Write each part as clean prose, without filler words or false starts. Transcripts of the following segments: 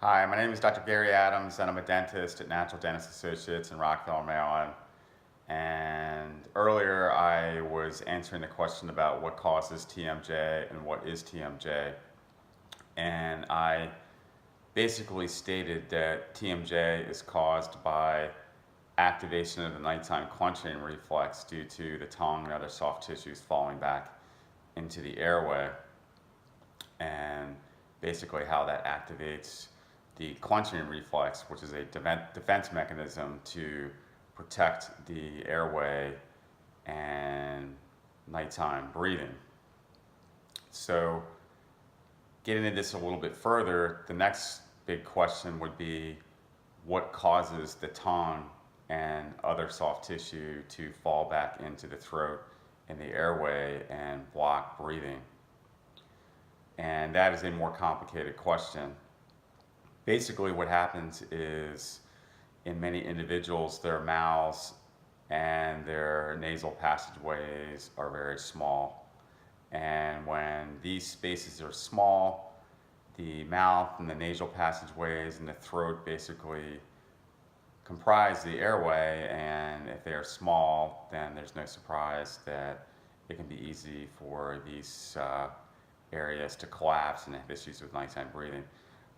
Hi, my name is Dr. Gary Adams, and I'm a dentist at Natural Dentist Associates in Rockville, Maryland. And earlier I was answering the question about what causes TMJ and what is TMJ. And I basically stated that TMJ is caused by activation of the nighttime clenching reflex due to the tongue and other soft tissues falling back into the airway. And basically how that activates the clenching reflex, which is a defense mechanism to protect the airway and nighttime breathing. So getting into this a little bit further, the next big question would be what causes the tongue and other soft tissue to fall back into the throat and the airway and block breathing? And that is a more complicated question. Basically what happens is in many individuals their mouths and their nasal passageways are very small, and when these spaces are small, the mouth and the nasal passageways and the throat basically comprise the airway, and if they are small then there's no surprise that it can be easy for these areas to collapse and have issues with nighttime breathing.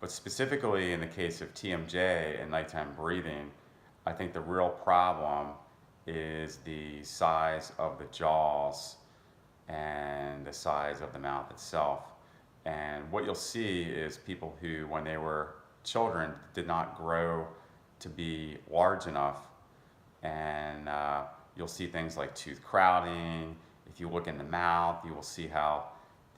But specifically in the case of TMJ and nighttime breathing, I think the real problem is the size of the jaws and the size of the mouth itself. And what you'll see is people who, when they were children, did not grow to be large enough. And you'll see things like tooth crowding. If you look in the mouth, you will see how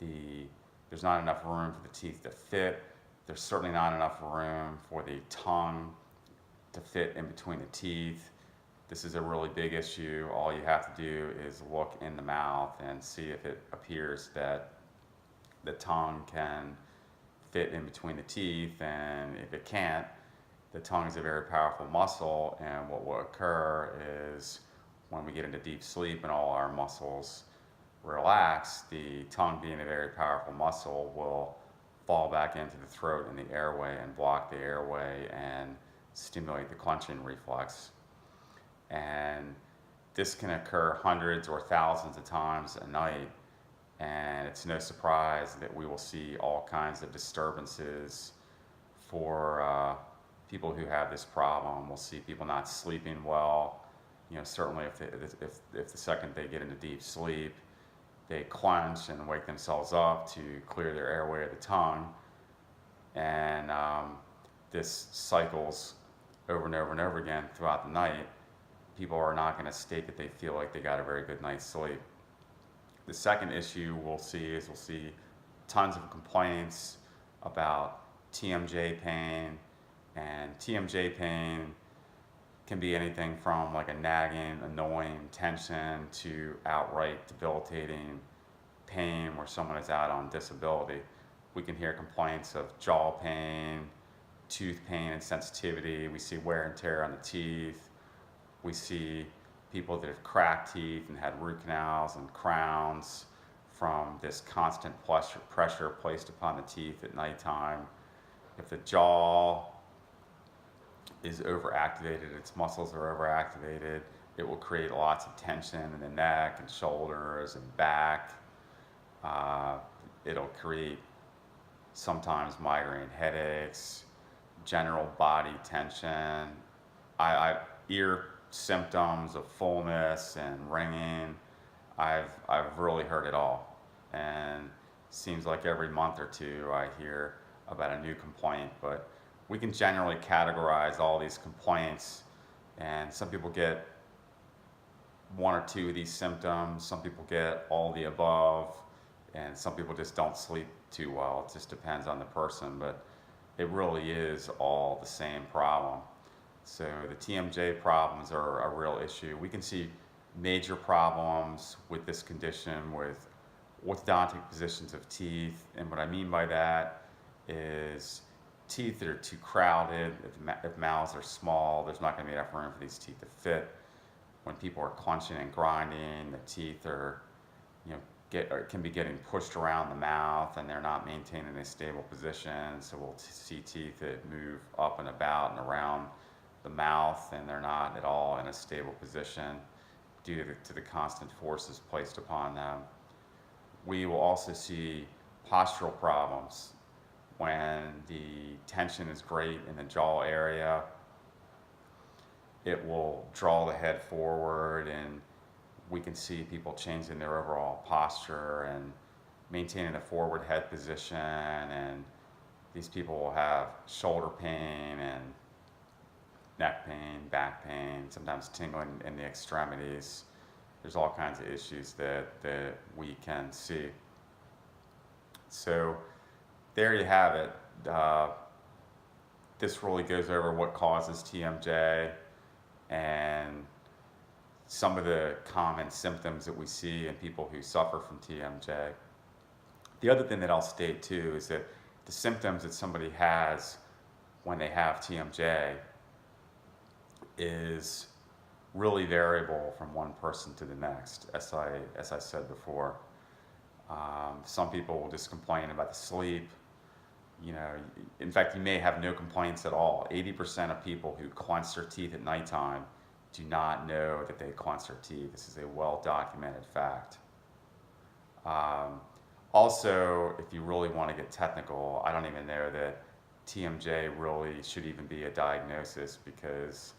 there's not enough room for the teeth to fit. There's certainly not enough room for the tongue to fit in between the teeth. This is a really big issue. All you have to do is look in the mouth and see if it appears that the tongue can fit in between the teeth, and if it can't, the tongue is a very powerful muscle, and what will occur is when we get into deep sleep and all our muscles relax, the tongue, being a very powerful muscle, will fall back into the throat and the airway and block the airway and stimulate the clenching reflex. And this can occur hundreds or thousands of times a night, and it's no surprise that we will see all kinds of disturbances for people who have this problem. We'll see people not sleeping well. Certainly if the second they get into deep sleep, they clench and wake themselves up to clear their airway of the tongue. And this cycles over and over and over again throughout the night. People are not going to state that they feel like they got a very good night's sleep. The second issue we'll see tons of complaints about TMJ pain, and TMJ pain can be anything from like a nagging, annoying tension to outright debilitating pain where someone is out on disability. We can hear complaints of jaw pain, tooth pain and sensitivity. We see wear and tear on the teeth. We see people that have cracked teeth and had root canals and crowns from this constant pressure placed upon the teeth at nighttime. If the jaw is overactivated, its muscles are overactivated, it will create lots of tension in the neck and shoulders and back. It'll create sometimes migraine headaches, general body tension, ear symptoms of fullness and ringing. I've really heard it all, and seems like every month or two I hear about a new complaint. But we can generally categorize all these complaints, and some people get one or two of these symptoms, some people get all the above, and some people just don't sleep too well. It just depends on the person, but it really is all the same problem. So the TMJ problems are a real issue. We can see major problems with this condition with orthodontic positions of teeth, and what I mean by that is teeth that are too crowded. If mouths are small, there's not going to be enough room for these teeth to fit. When people are clenching and grinding, the teeth are can be getting pushed around the mouth, and they're not maintaining a stable position. So we'll see teeth that move up and about and around the mouth, and they're not at all in a stable position due to the constant forces placed upon them. We will also see postural problems when the tension is great in the jaw area. It will draw the head forward, and we can see people changing their overall posture and maintaining a forward head position, and these people will have shoulder pain and neck pain, back pain, sometimes tingling in the extremities. There's all kinds of issues that we can see. So there you have it. This really goes over what causes TMJ and some of the common symptoms that we see in people who suffer from TMJ. The other thing that I'll state too is that the symptoms that somebody has when they have TMJ is really variable from one person to the next, as I said before. Some people will just complain about the sleep. You know, in fact, you may have no complaints at all. 80% of people who clench their teeth at nighttime do not know that they clench their teeth. This is a well-documented fact. Also, if you really want to get technical, I don't even know that TMJ really should even be a diagnosis, because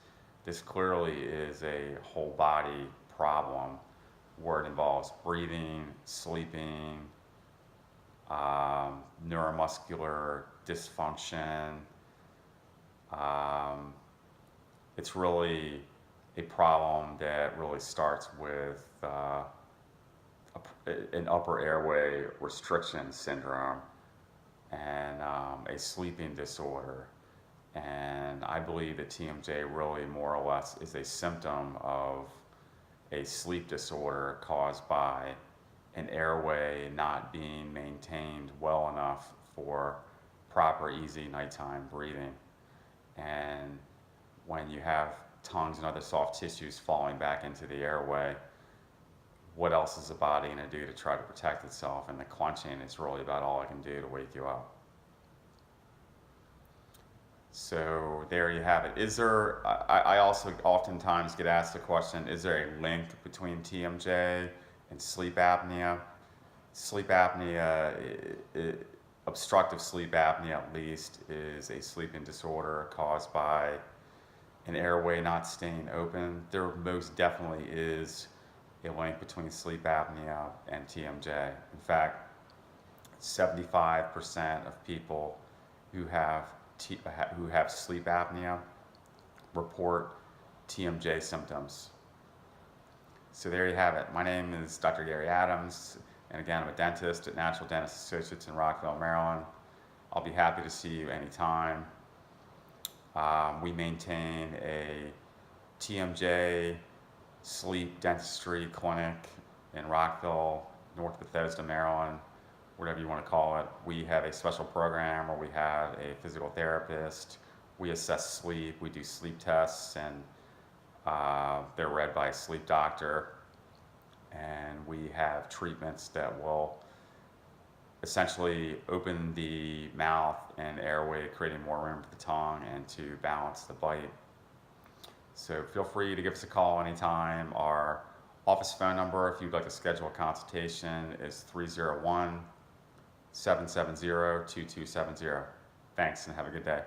this clearly is a whole body problem where it involves breathing, sleeping, neuromuscular dysfunction. It's really a problem that really starts with an upper airway restriction syndrome and a sleeping disorder. And I believe that TMJ really more or less is a symptom of a sleep disorder caused by an airway not being maintained well enough for proper, easy nighttime breathing. And when you have tongues and other soft tissues falling back into the airway, what else is the body going to do to try to protect itself? And the clenching is really about all it can do to wake you up. So there you have it. Is there, I also oftentimes get asked the question, is there a link between TMJ and sleep apnea? Sleep apnea, obstructive sleep apnea at least, is a sleeping disorder caused by an airway not staying open. There most definitely is a link between sleep apnea and TMJ. In fact, 75% of people who have sleep apnea report TMJ symptoms. So there you have it. My name is Dr. Gary Adams, and again, I'm a dentist at Natural Dentist Associates in Rockville, Maryland. I'll be happy to see you anytime. We maintain a TMJ sleep dentistry clinic in Rockville, North Bethesda, Maryland, whatever you want to call it. We have a special program where we have a physical therapist. We assess sleep. We do sleep tests, and they're read by a sleep doctor. And we have treatments that will essentially open the mouth and airway, creating more room for the tongue and to balance the bite. So feel free to give us a call anytime. Our office phone number, if you'd like to schedule a consultation, is 301-770-2270. Thanks, and have a good day.